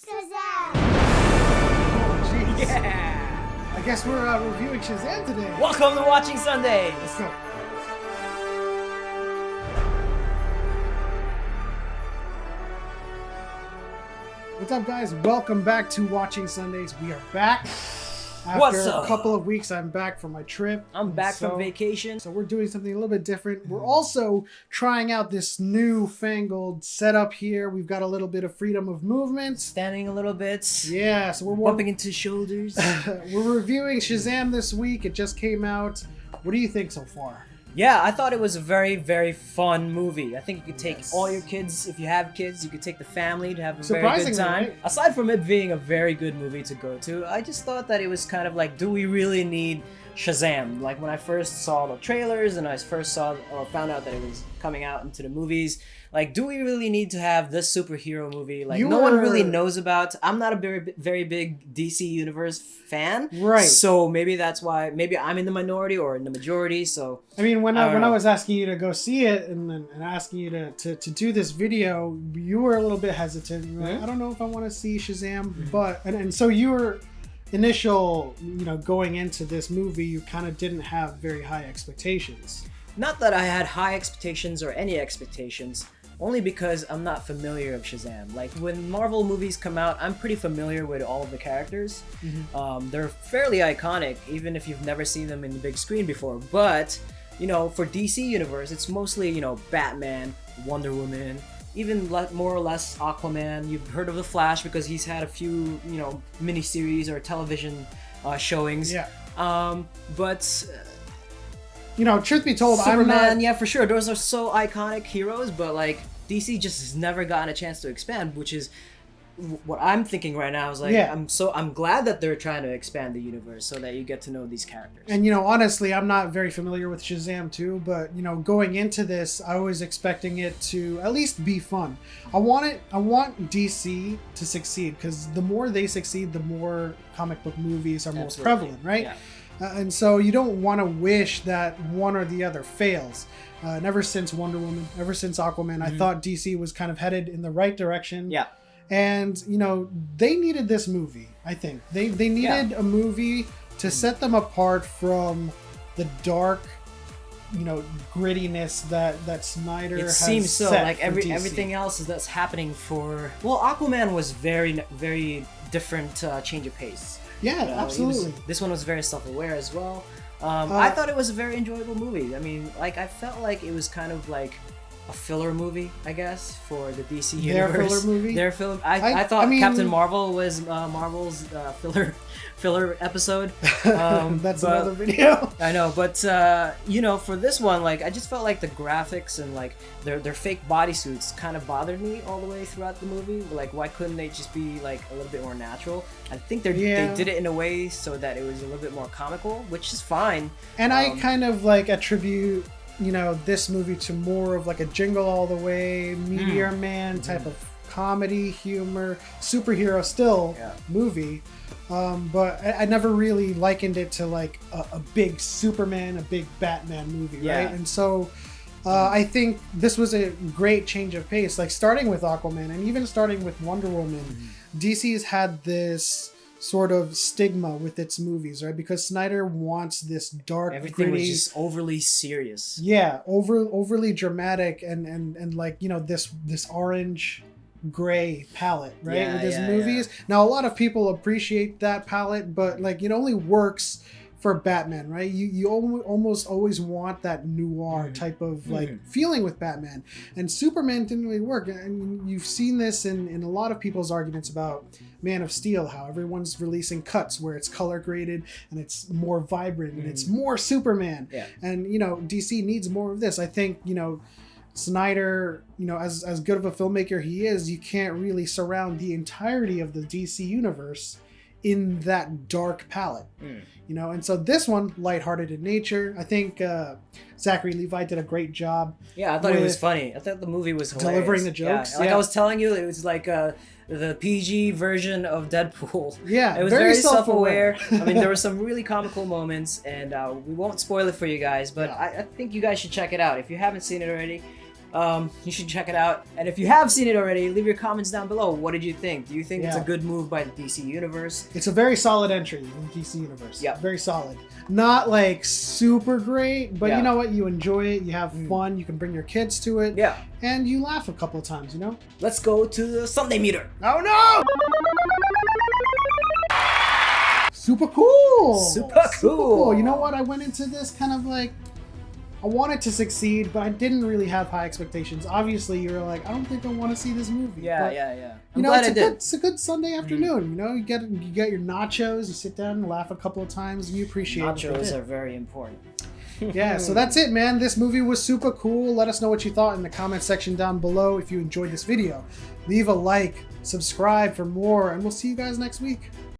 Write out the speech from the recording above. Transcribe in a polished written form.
Shazam! Oh, jeez. Yeah! I guess we're reviewing Shazam today. Welcome to Watching Sundays! Let's go. What's up, guys? Welcome back to Watching Sundays. We are back. After What's up? a couple of weeks, I'm back from my trip. I'm back from vacation. So we're doing something a little bit different. We're also trying out this new fangled setup here. We've got a little bit of freedom of movement. Standing a little bit. Yeah, so we're Bumping into shoulders. we're reviewing Shazam this week. It just came out. What do you think so far? Yeah, I thought it was a very, very fun movie. I think you could take Yes. all your kids, if you have kids, you could take the family to have a very good Surprisingly, time. right? Aside from it being a very good movie to go to, I just thought that it was kind of like, do we really need Shazam? Like when I first saw the trailers and I first saw or found out that it was coming out into the movies, like, do we really need to have this superhero movie? Like, no one really knows about. I'm not a very, very big DC Universe fan, Right. So maybe that's why. Maybe I'm in the minority or in the majority. So I mean, when I know. was asking you to go see it and asking you to do this video, you were a little bit hesitant. You were like, Mhm. I don't know if I want to see Shazam, Mhm. but and so you were initial, going into this movie, you kind of didn't have very high expectations. not that I had high expectations or any expectations. Only because I'm not familiar with Shazam. Like when Marvel movies come out, I'm pretty familiar with all of the characters. They're fairly iconic, even if you've never seen them in the big screen before. But for DC Universe, it's mostly Batman, Wonder Woman, even more or less Aquaman. You've heard of the Flash because he's had a few miniseries or television showings. Yeah. But Truth be told, Superman, I'm not. yeah, for sure. Those are so iconic heroes, but like DC just has never gotten a chance to expand, which is what I'm thinking right now. Is like, Yeah. I'm glad that they're trying to expand the universe so that you get to know these characters. And honestly, I'm not very familiar with Shazam too, but going into this, I was expecting it to at least be fun. I want DC to succeed because the more they succeed, the more comic book movies are most Absolutely. prevalent, right? Yeah. And so you don't want to wish that one or the other fails. And ever since Wonder Woman, ever since Aquaman, I thought DC was kind of headed in the right direction. Yeah. And they needed this movie. I think they needed a movie to set them apart from the dark, grittiness that Snyder It has seems so. set Like for DC. everything else that's happening for. Well, Aquaman was very, very different change of pace. Yeah, absolutely. This one was very self-aware as well. I thought it was a very enjoyable movie. I mean, like I felt like it was kind of like a filler movie, I guess, for the DC Their universe. filler movie? Their filler. I thought I mean- Captain Marvel was Marvel's filler episode. That's but- another video. I know, but for this one, like I just felt like the graphics and like their fake bodysuits kind of bothered me all the way throughout the movie. Like, why couldn't they just be like a little bit more natural? I think they did it in a way so that it was a little bit more comical, which is fine. And I kind of attribute this movie to more of like a Jingle All the Way, Meteor Man type of comedy, humor, superhero still movie. But I never really likened it to like a big Superman, a big Batman movie, Yeah. right? And so I think this was a great change of pace, like starting with Aquaman and even starting with Wonder Woman. DC's had this sort of stigma with its movies, right? Because Snyder wants this dark, Everything gritty, was just overly serious. yeah, overly dramatic and like this orange gray palette, right? Yeah, with his yeah, movies. Now a lot of people appreciate that palette, but like it only works for Batman, right? You almost always want that noir type of like feeling with Batman, and Superman didn't really work. And you've seen this in a lot of people's arguments about Man of Steel, how everyone's releasing cuts where it's color graded and it's more vibrant and it's more Superman. Yeah. And DC needs more of this. I think Snyder, as good of a filmmaker he is, you can't really surround the entirety of the DC universe in that dark palette. And so this one, lighthearted in nature. I think Zachary Levi did a great job. Yeah, I thought it was with funny. I thought the movie was hilarious. delivering the jokes, Yeah. Like yeah. I was telling you, it was like the PG version of Deadpool. Yeah, it was very very self-aware. self-aware. I mean, there were some really comical moments, and we won't spoil it for you guys, but Yeah. I think you guys should check it out. If you haven't seen it already, You should check it out. And if you have seen it already, leave your comments down below. What did you think? Do you think it's a good move by the DC Universe? It's a very solid entry in the DC Universe. Yeah. Very solid. Not like super great, but you know what? You enjoy it. You have fun. You can bring your kids to it. Yeah. And you laugh a couple of times, you know? Let's go to the Sunday meter. Oh no! Super cool! Super cool! You know what? I went into this kind of like, I wanted to succeed, but I didn't really have high expectations. Obviously, you were like, I don't think I want to see this movie. Yeah. I'm glad it's a good Sunday afternoon. You know, you get your nachos, you sit down and laugh a couple of times, and you appreciate it. Nachos are very important. Yeah, so that's it, man. This movie was super cool. Let us know what you thought in the comment section down below if you enjoyed this video. Leave a like, subscribe for more, and we'll see you guys next week.